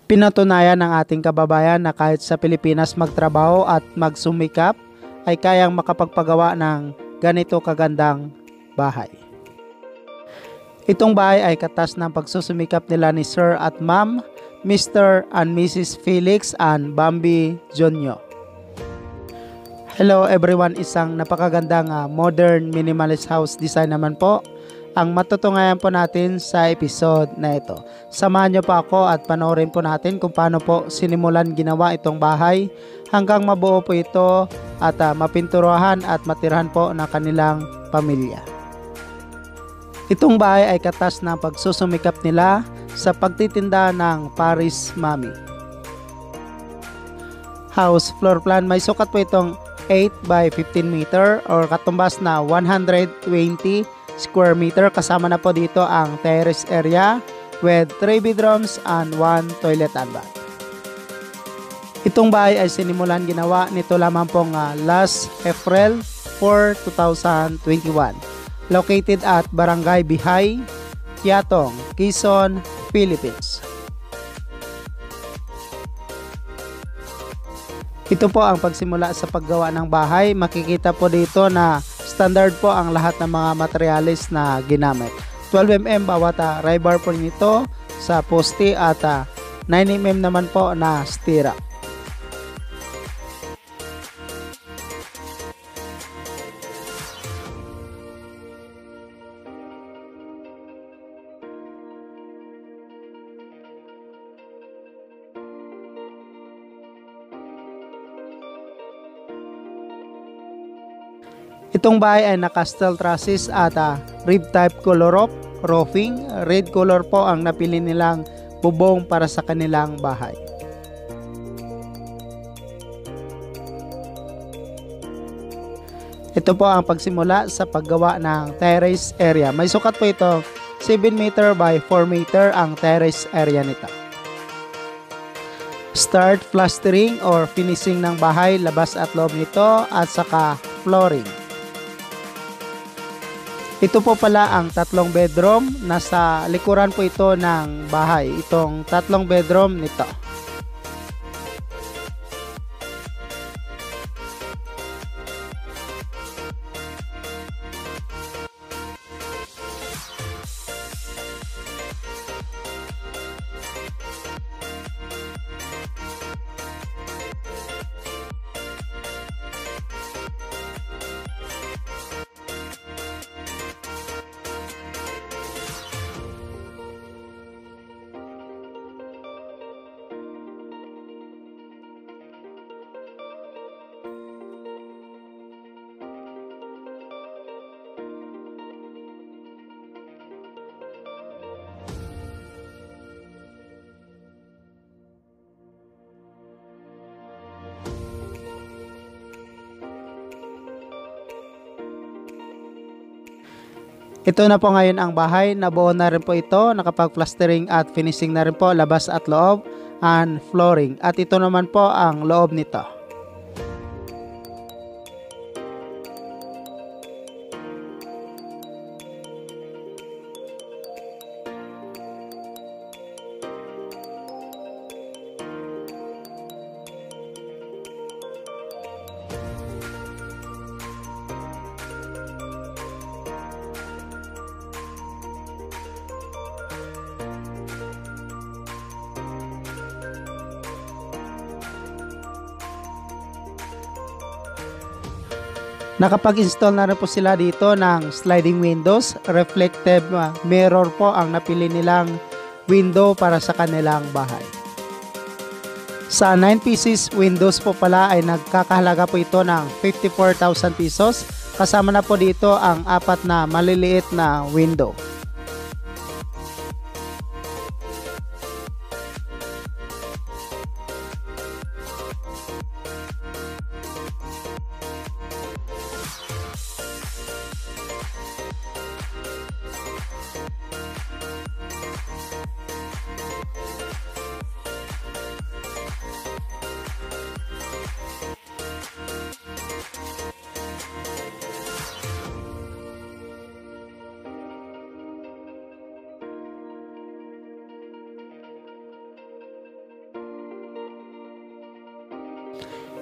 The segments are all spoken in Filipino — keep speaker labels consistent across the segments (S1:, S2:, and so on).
S1: Pinatunayan ng ating kababayan na kahit sa Pilipinas magtrabaho at magsumikap ay kayang makapagpagawa ng ganito kagandang bahay. Itong bahay ay katas ng pagsusumikap nila ni Sir at Ma'am, Mr. and Mrs. Felix and Bambi Jonyo. Hello everyone, isang napakagandang modern minimalist house design naman po ang matutungayan po natin sa episode na ito. Samahan niyo po ako at panoorin po natin kung paano po sinimulan ginawa itong bahay hanggang mabuo po ito at mapinturahan at matirahan po ng kanilang pamilya. Itong bahay ay katas ng pagsusumikap nila sa pagtitinda ng Paris Mami. House floor plan, may sukat po itong 8 by 15 meter or katumbas na 120 square meter. Kasama na po dito ang terrace area with 3 bedrooms and 1 toilet and bath. Itong bahay ay sinimulan ginawa nito lamang pong last April 4, 2021. Located at Barangay Bihay, Yatong, Quezon, Philippines. Ito po ang pagsimula sa paggawa ng bahay. Makikita po dito na standard po ang lahat ng mga materyales na ginamit. 12mm bawat rebar po nito sa poste at 9mm naman po na stirrup. Itong bahay ay naka-steel trusses at rib type color roofing. Red color po ang napili nilang bubong para sa kanilang bahay. Ito po ang pagsimula sa paggawa ng terrace area. May sukat po ito 7 meter by 4 meter ang terrace area nito. Start plastering or finishing ng bahay, labas at loob nito at saka flooring. Ito po pala ang 3 bedroom. Nasa likuran po ito ng bahay. Itong 3 bedroom nito. Ito na po ngayon ang bahay. Nabuo na rin po ito. Nakapag-plastering at finishing na rin po labas at loob and flooring. At ito naman po ang loob nito. Nakapag-install na rin po sila dito ng sliding windows. Reflective mirror po ang napili nilang window para sa kanilang bahay. Sa 9 pieces windows po pala ay nagkakahalaga po ito ng 54,000 pesos. Kasama na po dito ang 4 na maliliit na window.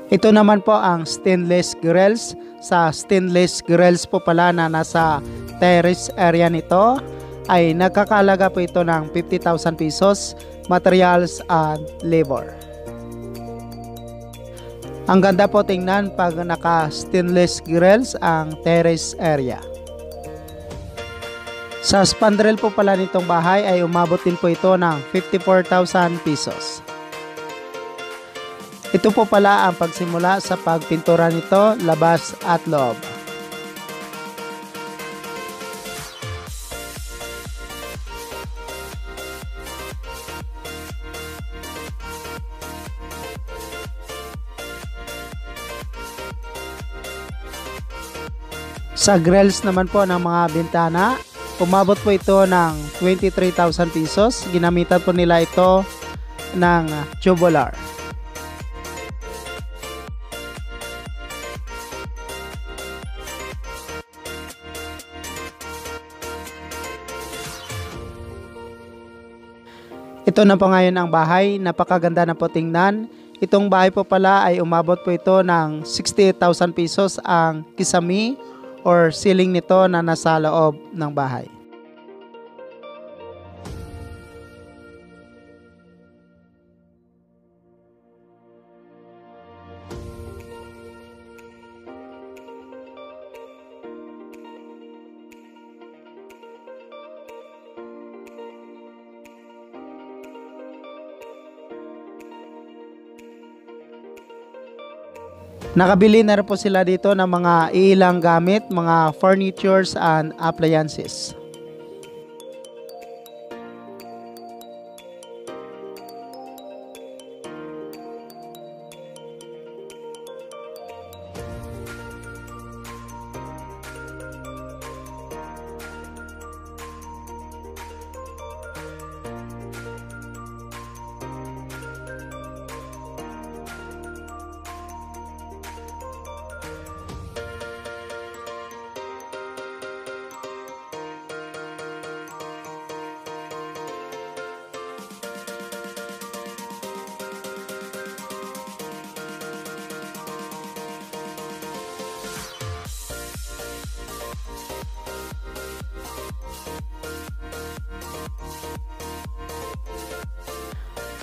S1: Ito naman po ang stainless grills. Sa stainless grills po pala na nasa terrace area nito ay nagkakalaga po ito ng 50,000 pesos, materials and labor. Ang ganda po tingnan pag naka stainless grills ang terrace area. Sa spandrel po pala nitong bahay ay umabot din po ito ng 54,000 pesos. Ito po pala ang pagsimula sa pagpintura nito, labas at loob. Sa grills naman po ng mga bintana, umabot po ito ng 23,000 pesos. Ginamitan po nila ito ng tubular. Ito na po ngayon ang bahay, napakaganda na po tingnan. Itong bahay po pala ay umabot po ito ng 68,000 pesos ang kisame or ceiling nito na nasa loob ng bahay. Nakabili na rin po sila dito ng mga ilang gamit, mga furnitures and appliances.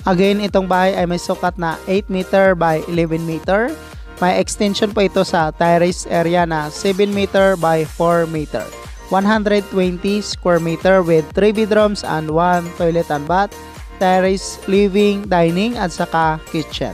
S1: Again, itong bahay ay may sukat na 8 meter by 11 meter. May extension po ito sa terrace area na 7 meter by 4 meter. 120 square meter with 3 bedrooms and 1 toilet and bath, terrace, living, dining at saka kitchen.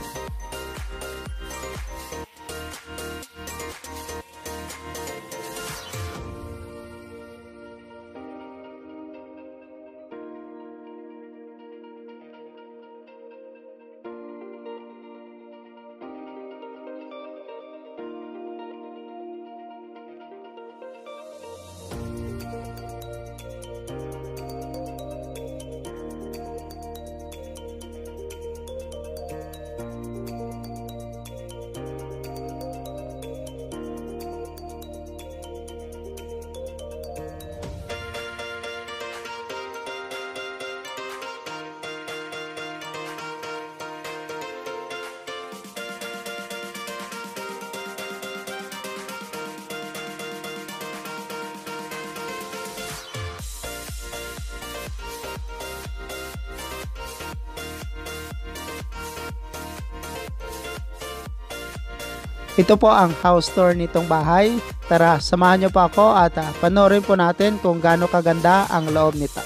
S1: Ito po ang house tour nitong bahay. Tara, samahan nyo po ako at panoorin po natin kung gaano kaganda ang loob nito.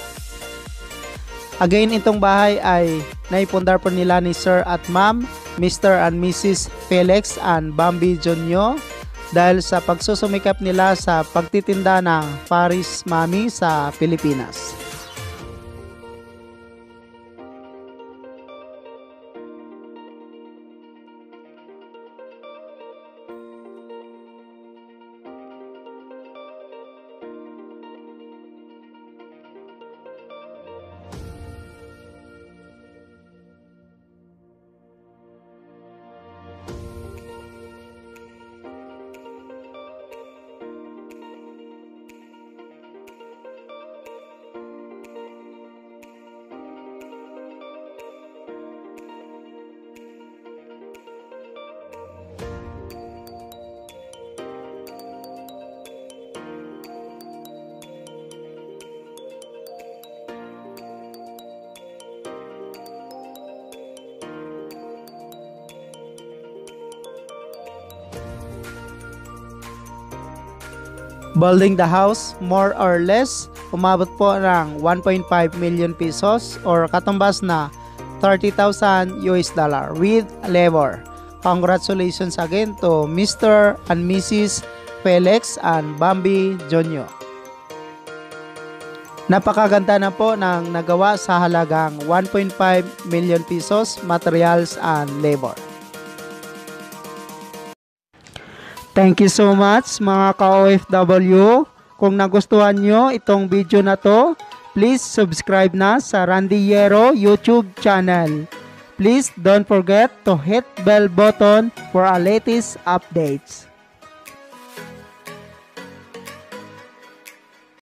S1: Again, itong bahay ay naipundar po nila ni Sir at Ma'am, Mr. and Mrs. Felix and Bambi Jonyo dahil sa pagsusumikap nila sa pagtitinda ng Paris Mami sa Pilipinas. Building the house, more or less, umabot po ng 1.5 million pesos or katumbas na 30,000 US dollar with labor. Congratulations again to Mr. and Mrs. Felix and Bambi Jr. Napakaganda na po ng nagawa sa halagang 1.5 million pesos, materials and labor. Thank you so much mga ka-OFW. Kung nagustuhan nyo itong video na to, please subscribe na sa Randy Yero YouTube channel. Please don't forget to hit bell button for our latest updates.